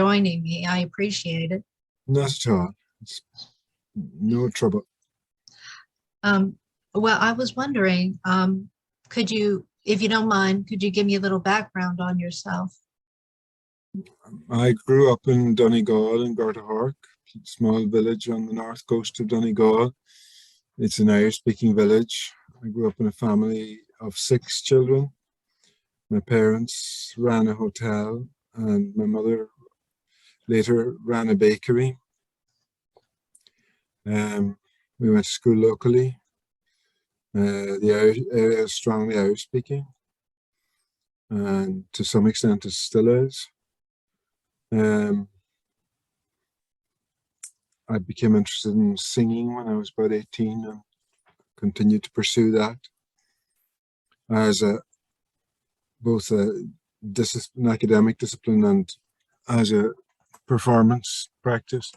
joining me. I appreciate it. Not at all. It's no trouble. Um, well, I was wondering, could you, if you don't mind, could you give me a little background on yourself? I grew up in Donegal in Gortahork, a small village on the north coast of Donegal. It's an Irish-speaking village. I grew up in a family of 6 children. My parents ran a hotel, and my mother later ran a bakery. Um, we went to school locally. The area is strongly Irish-speaking, and to some extent it still is. I became interested in singing when I was about 18 and continued to pursue that as both an academic discipline and as a performance practice.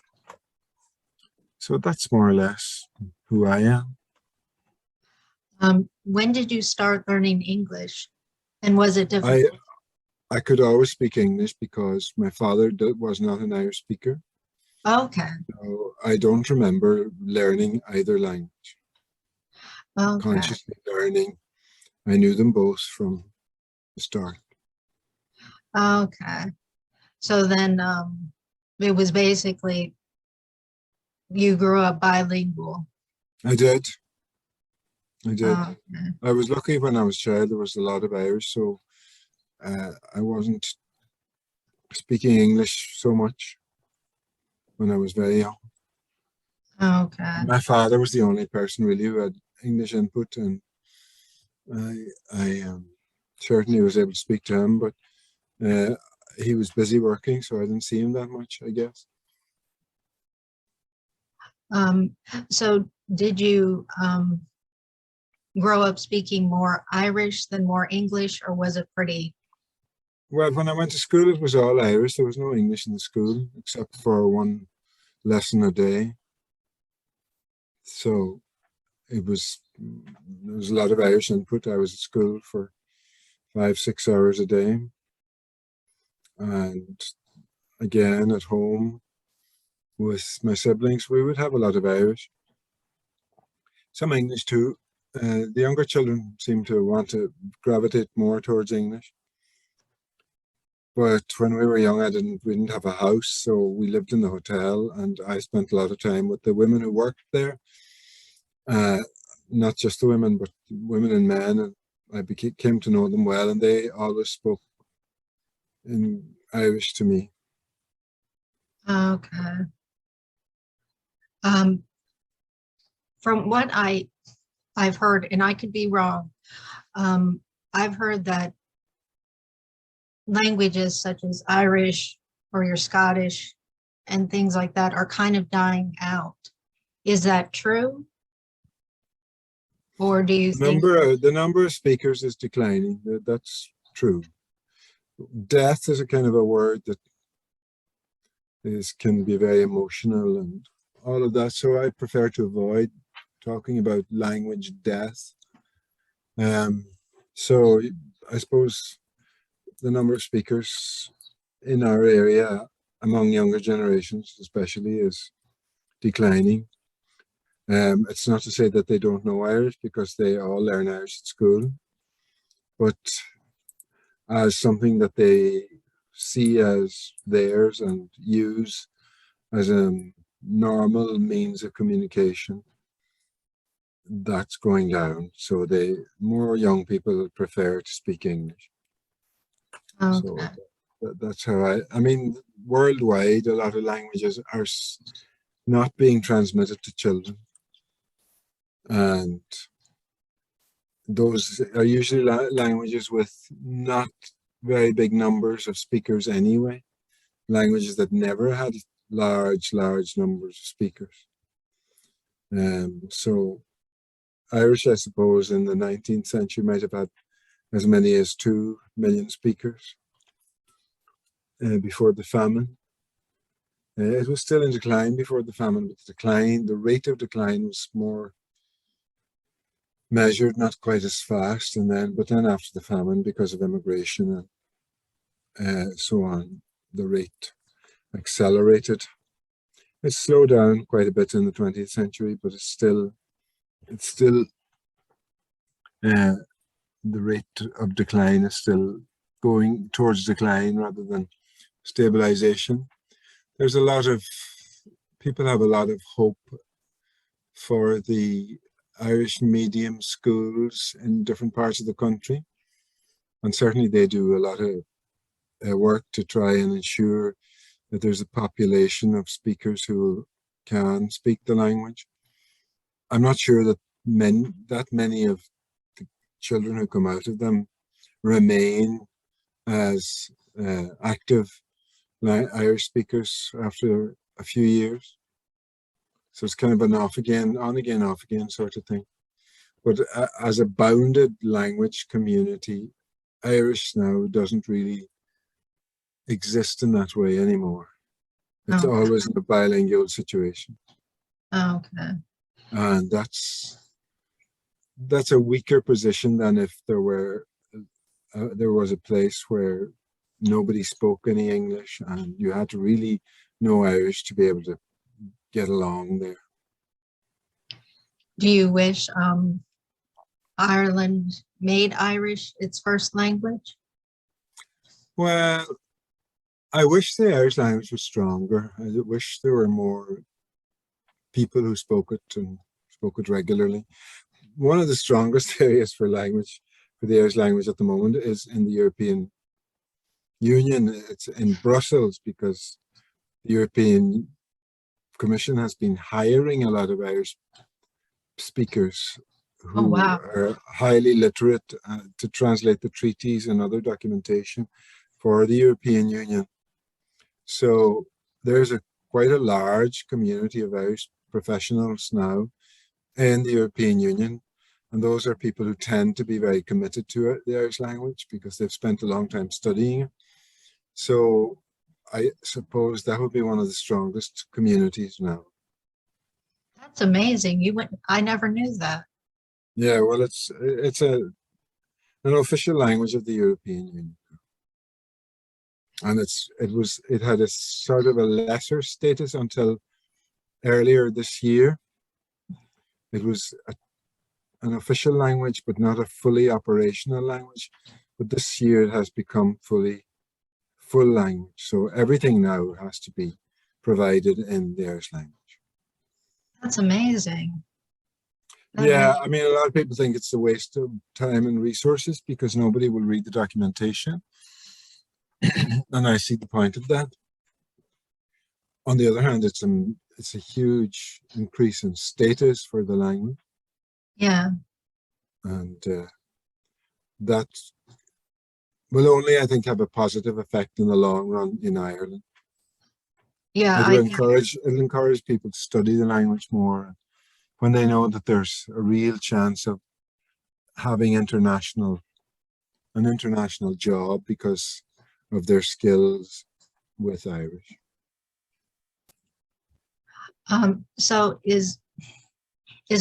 So that's more or less who I am. When did you start learning English? And was it I difficult? I could always speak English because my father was not an Irish speaker. Okay, So I don't remember learning either language, okay, consciously learning. I knew them both from the start. okay. So then it was basically you grew up bilingual. I did. I did. Okay. I was lucky when I was a child. There was a lot of Irish, so I wasn't speaking English so much when I was very young. Okay. My father was the only person really who had English input, and I certainly was able to speak to him, but he was busy working, so I didn't see him that much, I guess. Um, so did you grow up speaking more Irish than more English, or was it pretty? Well, when I went to school, it was all Irish. There was no English in the school except for one lesson a day. So there was a lot of Irish input. I was at school for 5, 6 hours a day. And again, at home with my siblings, we would have a lot of Irish. Some English too. The younger children seem to want to gravitate more towards English. But when we were young, we didn't have a house, so we lived in the hotel, and I spent a lot of time with the women who worked there. Not just the women, but women and men, and I came to know them well, and they always spoke in Irish to me. Okay. Um, from what I've heard, and I could be wrong, I've heard that languages such as Irish or your Scottish and things like that are kind of dying out. Is that true? Or do you think? The number of speakers is declining. That's true. Death is a kind of a word that can be very emotional and all of that. So I prefer to avoid talking about language death. So I suppose the number of speakers in our area among younger generations especially is declining. It's not to say that they don't know Irish, because they all learn Irish at school, but as something that they see as theirs and use as a normal means of communication, that's going down. So more young people prefer to speak English. So Okay. that's how I mean, worldwide, a lot of languages are not being transmitted to children. And those are usually languages with not very big numbers of speakers anyway. Languages that never had large numbers of speakers. So Irish, I suppose, in the 19th century might have had as many as 2 million speakers before the famine. It was still in decline before the famine, but the rate of decline was more measured, not quite as fast. But then after the famine, because of immigration and so on, the rate accelerated. It's slowed down quite a bit in the 20th century, but it's still uh, the rate of decline is still going towards decline rather than stabilization. There's a lot of people have a lot of hope for the Irish medium schools in different parts of the country, and certainly they do a lot of work to try and ensure that there's a population of speakers who can speak the language. I'm not sure that many of the children who come out of them remain as active Irish speakers after a few years. So it's kind of an off again, on again, off again sort of thing. But as a bounded language community, Irish now doesn't really exist in that way anymore. It's Okay. always in a bilingual situation. Okay. And that's a weaker position than if there was a place where nobody spoke any English and you had to really know Irish to be able to get along there. Do you wish Ireland made Irish its first language? Well, I wish the Irish language was stronger. I wish there were more people who spoke it and spoke it regularly. One of the strongest areas for the Irish language at the moment is in the European Union. It's in Brussels because the European Commission has been hiring a lot of Irish speakers who are highly literate to translate the treaties and other documentation for the European Union. So there's quite a large community of Irish professionals now in the European Union, and those are people who tend to be very committed to it, the Irish language, because they've spent a long time studying it. So I suppose that would be one of the strongest communities now. That's amazing. I never knew that. Yeah, well, it's an official language of the European Union, and it had a sort of a lesser status until earlier this year. It was an official language, but not a fully operational language. But this year it has become full language. So everything now has to be provided in the Irish language. That's amazing. Yeah, I mean, a lot of people think it's a waste of time and resources because nobody will read the documentation. And I see the point of that. On the other hand, it's a huge increase in status for the language. Yeah. And that will only, I think, have a positive effect in the long run in Ireland. Yeah. It'll encourage people to study the language more when they know that there's a real chance of having an international job because of their skills with Irish. So is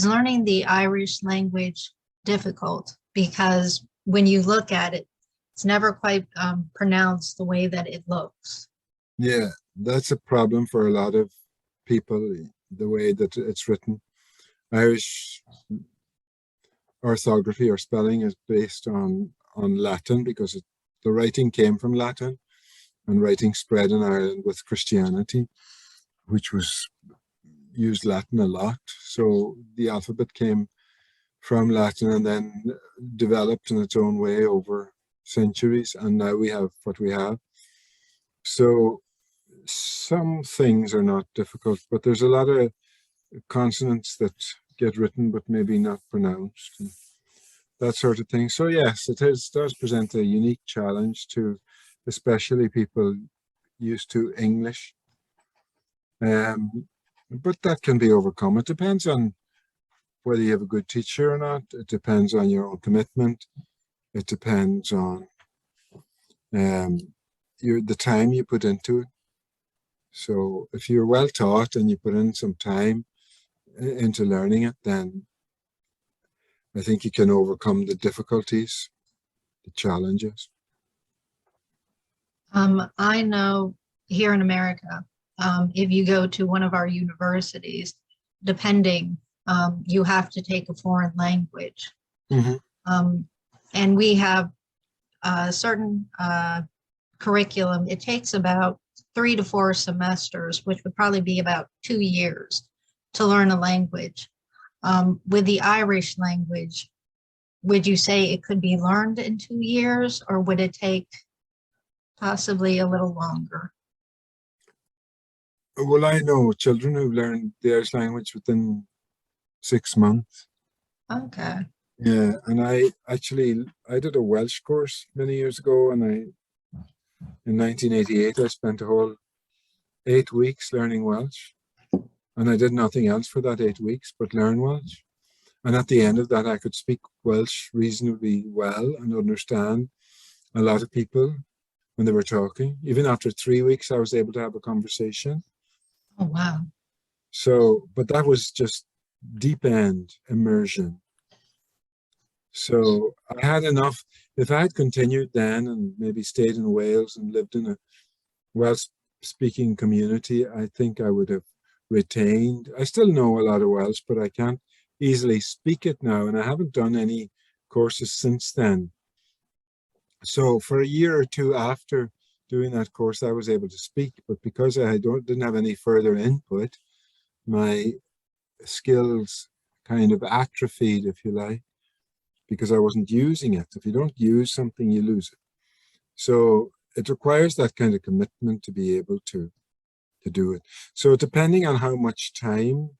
learning the Irish language difficult? Because when you look at it, it's never quite pronounced the way that it looks. Yeah, that's a problem for a lot of people, the way that it's written. Irish orthography or spelling is based on Latin because the writing came from Latin, and writing spread in Ireland with Christianity, which used Latin a lot. So the alphabet came from Latin and then developed in its own way over centuries, and now we have what we have. So some things are not difficult, but there's a lot of consonants that get written but maybe not pronounced, and that sort of thing. So yes, it does present a unique challenge to especially people used to English. But that can be overcome. It depends on whether you have a good teacher or not. It depends on your own commitment. It depends on the time you put into it. So if you're well taught and you put in some time into learning it, then I think you can overcome the difficulties, the challenges. I know here in America, if you go to one of our universities, depending, you have to take a foreign language. Mhm. And we have a certain curriculum. It takes about 3 to 4 semesters, which would probably be about 2 years to learn a language. With the Irish language, would you say it could be learned in 2 years, or would it take possibly a little longer? Well, I know children who've learned the Irish language within 6 months. Okay. Yeah, and I did a Welsh course many years ago, and in 1988 I spent a whole 8 weeks learning Welsh, and I did nothing else for that 8 weeks but learn Welsh. And at the end of that, I could speak Welsh reasonably well and understand a lot of people when they were talking. Even after 3 weeks, I was able to have a conversation. Oh, wow. So, but that was just deep end immersion. So I had enough. If I had continued then and maybe stayed in Wales and lived in a Welsh speaking community, I think I would have retained. I still know a lot of Welsh, but I can't easily speak it now. And I haven't done any courses since then. So for a year or two after doing that course, I was able to speak, but because I didn't have any further input, my skills kind of atrophied, if you like, because I wasn't using it. If you don't use something, you lose it. So it requires that kind of commitment to be able to do it. So depending on how much time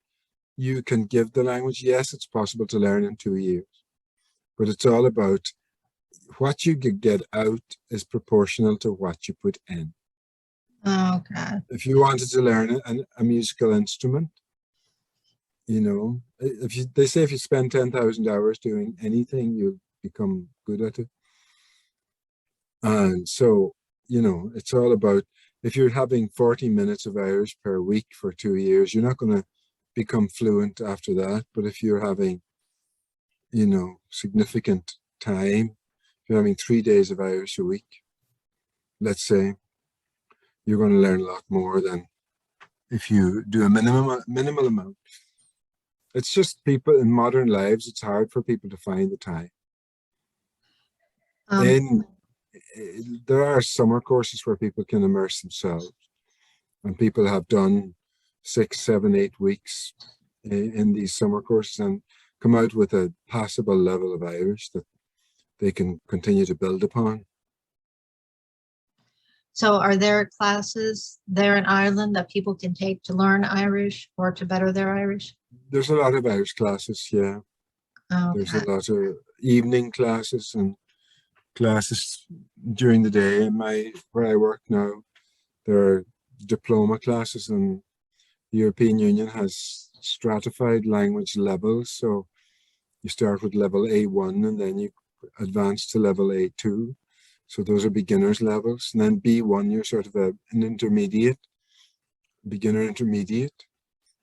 you can give the language, yes, it's possible to learn in 2 years, but it's all about what you get out is proportional to what you put in. Okay. If you wanted to learn a musical instrument, you know, they say if you spend 10,000 hours doing anything, you'll become good at it. And so, you know, it's all about, if you're having 40 minutes of Irish per week for 2 years, you're not going to become fluent after that. But if you're having, you know, significant time, if you're having 3 days of Irish a week, let's say, you're going to learn a lot more than if you do a minimal amount. It's just people in modern lives, it's hard for people to find the time. Um, There are summer courses where people can immerse themselves, and people have done 6, 7, 8 weeks in these summer courses and come out with a passable level of Irish that they can continue to build upon. so are there classes there in Ireland that people can take to learn Irish or to better their Irish? There's a lot of Irish classes, yeah. There's Okay. a lot of evening classes and classes during the day. Where I work now, there are diploma classes, and the European Union has stratified language levels. So you start with level A1 and then you advance to level A2. So those are beginners levels. And then B1, you're sort of an intermediate, beginner intermediate.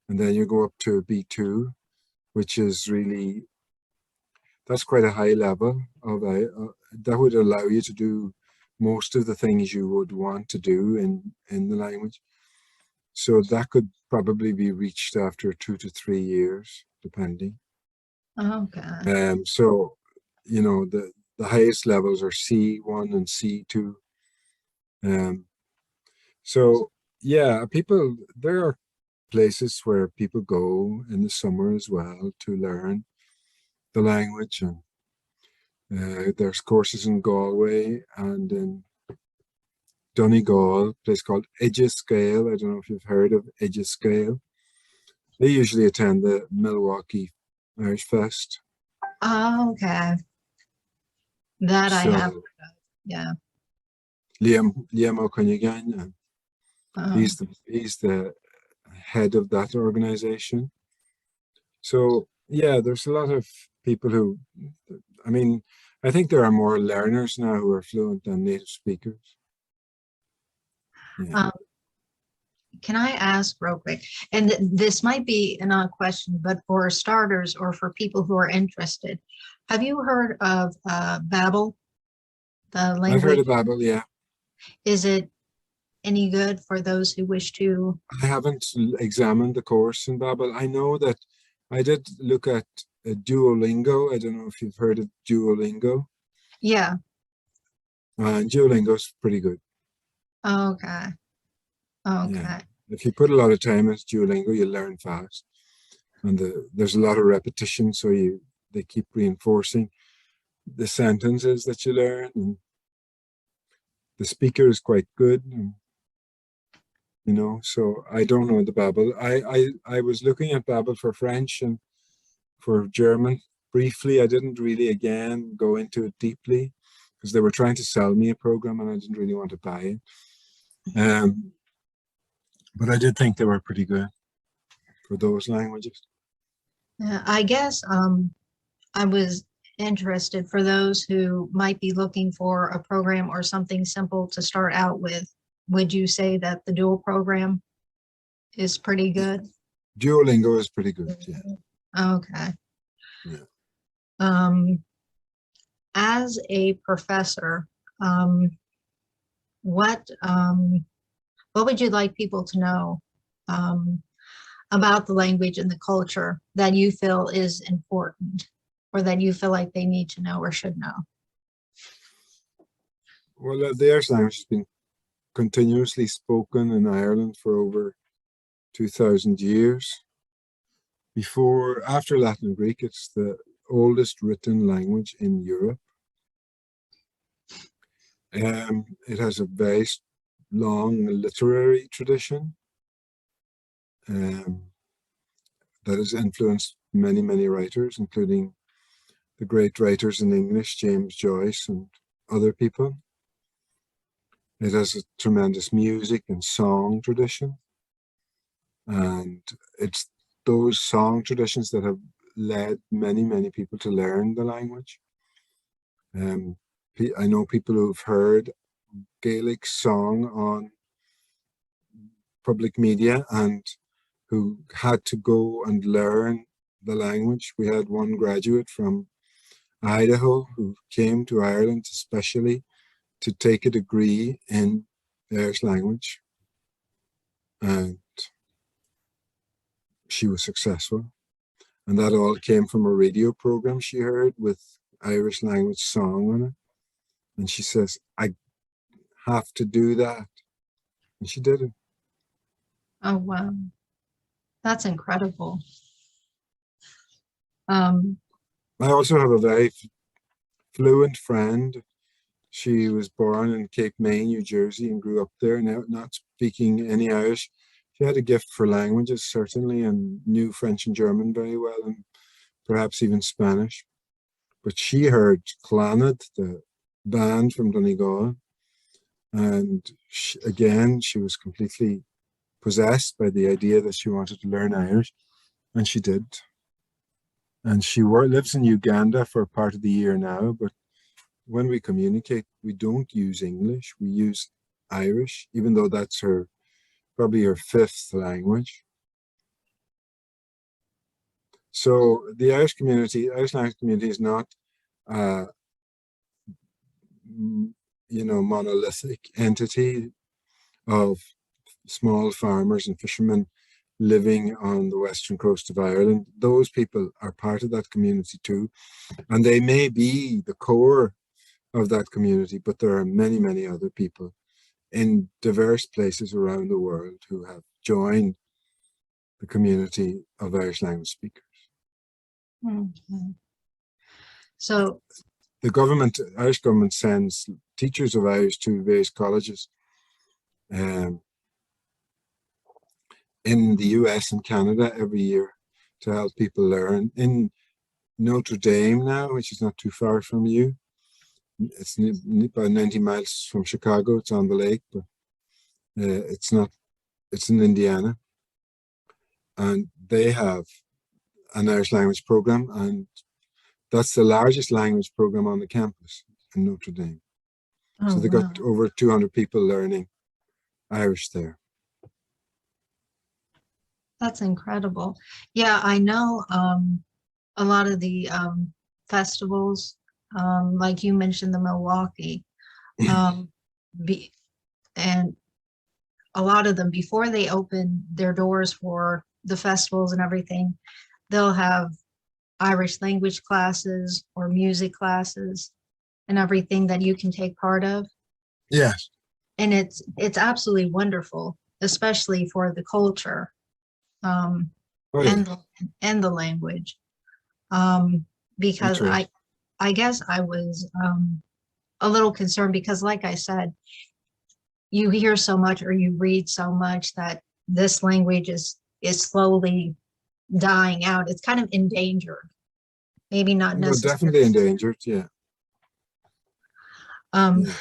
And then you go up to B2, which is really, that's quite a high level of that would allow you to do most of the things you would want to do in the language. So that could probably be reached after 2 to 3 years, depending. Okay. So, you know, the highest levels are C1 and C2. So yeah, there are places where people go in the summer as well to learn the language, and there's courses in Galway and in Donegal, a place called Scale. I don't know if you've heard of Scale. They usually attend the Milwaukee Irish Fest. Okay. That I have. So Yeah. Liam O'Connor, he's the head of that organization. So yeah, there's a lot of people who, I mean, I think there are more learners now who are fluent than native speakers. Yeah. Can I ask real quick? And this might be an odd question, but for starters or for people who are interested, have you heard of Babel, the I've heard language? of Babel, yeah. Is it any good for those who wish to? I haven't examined the course in Babel. I know that I did look at Duolingo. I don't know if you've heard of Duolingo. Yeah. And Duolingo's pretty good. Okay. Yeah. Okay. If you put a lot of time into Duolingo, you learn fast. And there's a lot of repetition, so they keep reinforcing the sentences that you learn. And the speaker is quite good. And, you know, so I don't know the Babel. I was looking at Babel for French and for German briefly. I didn't really, again, go into it deeply because they were trying to sell me a program and I didn't really want to buy it. But I did think they were pretty good for those languages. Yeah, I guess I was interested for those who might be looking for a program or something simple to start out with. Would you say that the dual program is pretty good? Duolingo is pretty good, yeah. Okay. Yeah. As a professor, what would you like people to know about the language and the culture that you feel is important, or that you feel like they need to know or should know? Well, the Irish language has been continuously spoken in Ireland for over 2,000 years. After Latin and Greek, it's the oldest written language in Europe. It has a very long literary tradition that has influenced many, many writers, including the great writers in English, James Joyce and other people. It has a tremendous music and song tradition. And it's those song traditions that have led many, many people to learn the language. I know people who've heard Gaelic song on public media and who had to go and learn the language. We had one graduate from Idaho who came to Ireland especially to take a degree in the Irish language. And she was successful. And that all came from a radio program she heard with Irish language song on it. And she says, I have to do that. And she did it. Oh, wow. That's incredible. I also have a very fluent friend. She was born in Cape May, New Jersey, and grew up there, now not speaking any Irish. She had a gift for languages, certainly, and knew French and German very well, and perhaps even Spanish. But she heard Clannad, the band from Donegal, and she was completely possessed by the idea that she wanted to learn Irish, and she did. And she lives in Uganda for part of the year now, but when we communicate, we don't use English, we use Irish, even though that's probably her fifth language. So the Irish language community is not, monolithic entity of small farmers and fishermen living on the western coast of Ireland. Those people are part of that community too, and they may be the core of that community, but there are many, many other people in diverse places around the world who have joined the community of Irish language speakers. Okay. So The Irish government sends teachers of Irish to various colleges in the US and Canada every year to help people learn. In Notre Dame now, which is not too far from you, it's about 90 miles from Chicago, it's on the lake, but it's in Indiana. And they have an Irish language program, and that's the largest language program on the campus in Notre Dame. So they got over 200 people learning Irish there. That's incredible. Yeah, I know a lot of the festivals, like you mentioned, the Milwaukee, and a lot of them, before they open their doors for the festivals and everything, they'll have Irish language classes or music classes and everything that you can take part of. Yes. And it's absolutely wonderful, especially for the culture, um, Oh, yeah. and the language. Because That's right. I guess I was a little concerned because, like I said, you hear so much or you read so much that this language is slowly dying out. It's kind of endangered. Maybe not Well, necessarily. definitely endangered. Yeah. Um, Yeah.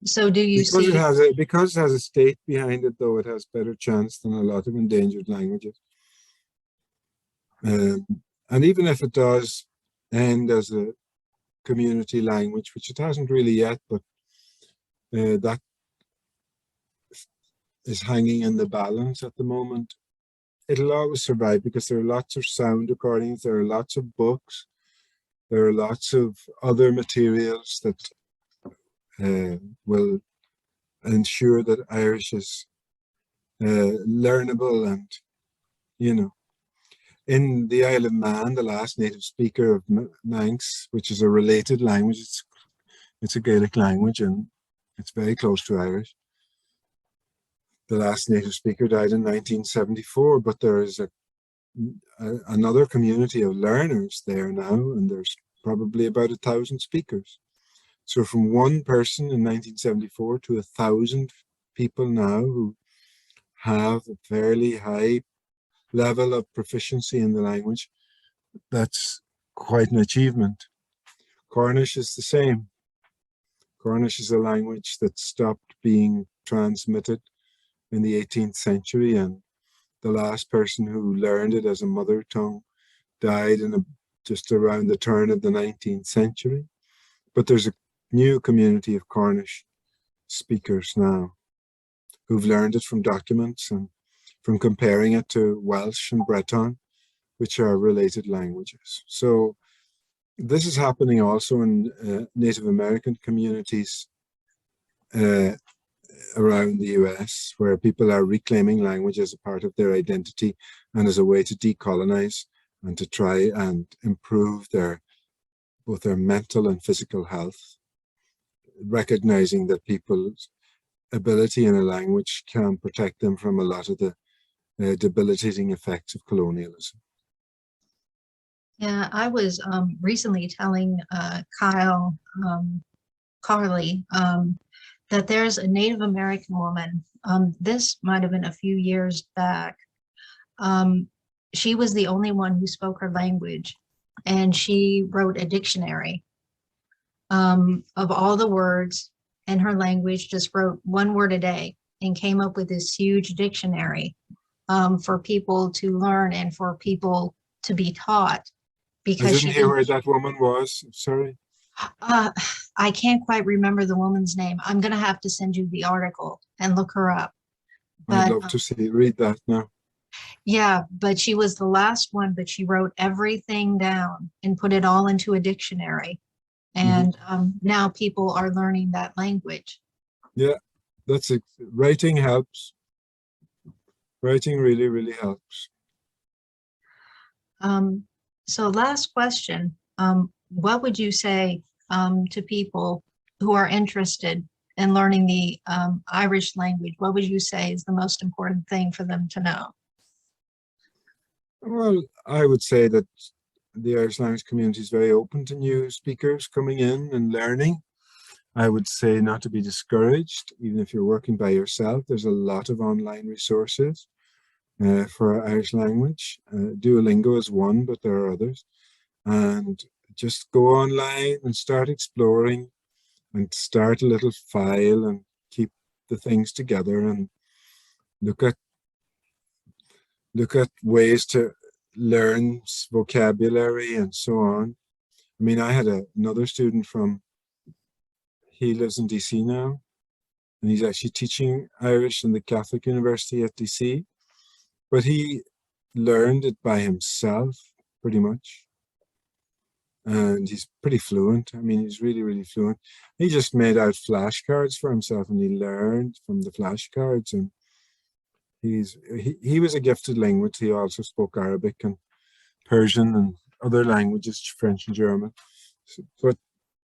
so do you Because see? it has a state behind it, though, it has better chance than a lot of endangered languages. Um, and even if it does end as a community language, which it hasn't really yet, but that is hanging in the balance at the moment. It'll always survive because there are lots of sound recordings, there are lots of books, there are lots of other materials that will ensure that Irish is learnable. And, you know, in the Isle of Man, the last native speaker of Manx, which is a related language, it's a Gaelic language and it's very close to Irish. The last native speaker died in 1974, but there is another community of learners there now, and there's probably about 1,000 speakers. So from one person in 1974 to 1,000 people now who have a fairly high level of proficiency in the language, that's quite an achievement. Cornish is the same. Cornish is a language that stopped being transmitted in the 18th century, and the last person who learned it as a mother tongue died in just around the turn of the 19th century. But there's a new community of Cornish speakers now who've learned it from documents and from comparing it to Welsh and Breton, which are related languages. So this is happening also in Native American communities around the US, where people are reclaiming language as a part of their identity and as a way to decolonize and to try and improve both their mental and physical health, recognizing that people's ability in a language can protect them from a lot of the debilitating effects of colonialism. Yeah, I was recently telling Carly, that there's a Native American woman. This might have been a few years back. She was the only one who spoke her language, and she wrote a dictionary of all the words in her language, just wrote one word a day and came up with this huge dictionary for people to learn and for people to be taught, I because didn't she hear didn't. where that woman was. Sorry. Uh, I can't quite remember the woman's name. I'm gonna have to send you the article and look her up. I'd But love to read that now. yeah, but she was the last one, but she wrote everything down and put it all into a dictionary. And now people are learning that language. Yeah, that's it. Writing helps. Writing really, really helps. So last question, what would you say to people who are interested in learning the Irish language? What would you say is the most important thing for them to know? Well, I would say that the Irish language community is very open to new speakers coming in and learning. I would say not to be discouraged, even if you're working by yourself. There's a lot of online resources for Irish language. Duolingo is one, but there are others. And just go online and start exploring and start a little file and keep the things together and look at ways to learn vocabulary and so on. I mean, I had another student he lives in DC now, and he's actually teaching Irish in the Catholic University at DC, but he learned it by himself pretty much. And he's pretty fluent. I mean, he's really, really fluent. He just made out flashcards for himself and he learned from the flashcards. And he was a gifted linguist. He also spoke Arabic and Persian and other languages, French and German. But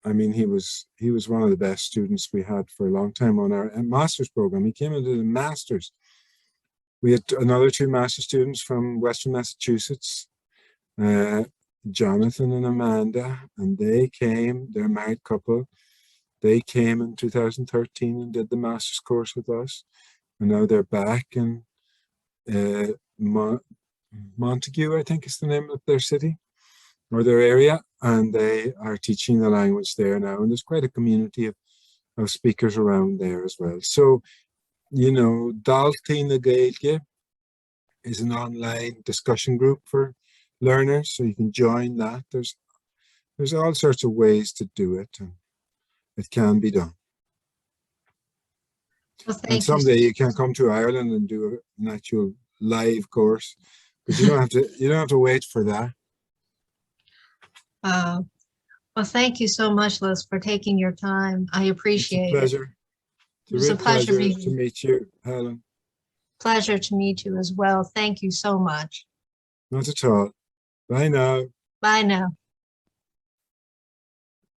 I mean, he was one of the best students we had for a long time on our master's program. He came into the master's. We had another two master students from Western Massachusetts, Jonathan and Amanda, and they came. They're a married couple. They came in 2013 and did the master's course with us, and now they're back in Montague, I think is the name of their city or their area, and they are teaching the language there now. And there's quite a community of speakers around there as well. So, you know, Daltaí na Gaeilge is an online discussion group for learners, so you can join that. There's all sorts of ways to do it, and it can be done. Well, And thank you. someday you can come to Ireland and do an actual live course, but you don't have to wait for that. Well, thank you so much, Liz, for taking your time. I appreciate it. It's a pleasure. It was a pleasure to meet you, Helen. Pleasure to meet you as well. Thank you so much. Not at all. Bye now. Bye now.